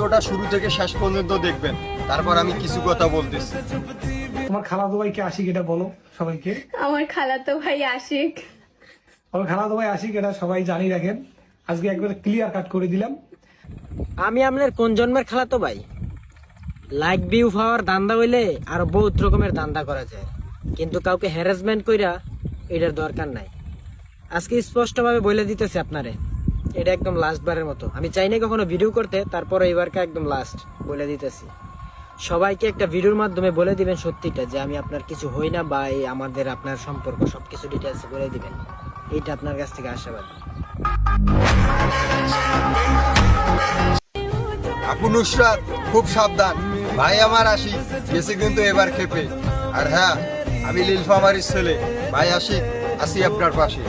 ভিডিওটা শুরু থেকে শেষ পর্যন্ত দেখবেন, তারপর আমি কিছু কথা বলতেছি। তোমার খালাতো ভাই কে আশিক এটা বলো সবাইকে। আমার খালাতো ভাই আশিক। আমার খালাতো ভাই আশিক এটা সবাই জানি রাখেন, আজকে একবার ক্লিয়ার কাট করে দিলাম। আমি আপনার কোন জন্মের খালাতো ভাই? লাইক ভিউ পাওয়ার দান্দা হইলে আর বহুত রকমের দান্দা করা যায়, কিন্তু কাউকে হ্যারাসমেন্ট কইরা এটার দরকার নাই। আজকে স্পষ্টভাবে বলে দিতেছি আপনারে, এটা একদম লাস্ট বারের মতো। আমি চাই না কখনো ভিডিও করতে, তারপরে এবারকে একদম লাস্ট বলে দিতেছি। সবাইকে একটা ভিডিওর মাধ্যমে বলে দিবেন সত্যিটা, যে আমি আপনার কিছু হই না, বা এই আমাদের আপনার সম্পর্ক সবকিছু ডিটেলস বলে দিবেন। এইটা আপনার কাছ থেকে আশাবাদ। আপু নুসরাত খুব সাবধান, ভাই আমার আশিক গেছে কিন্তু এবার খেপে। আর হ্যাঁ, আমি নীলফামারীর ছেলে, ভাই আশিক আসি আপনার পাশে।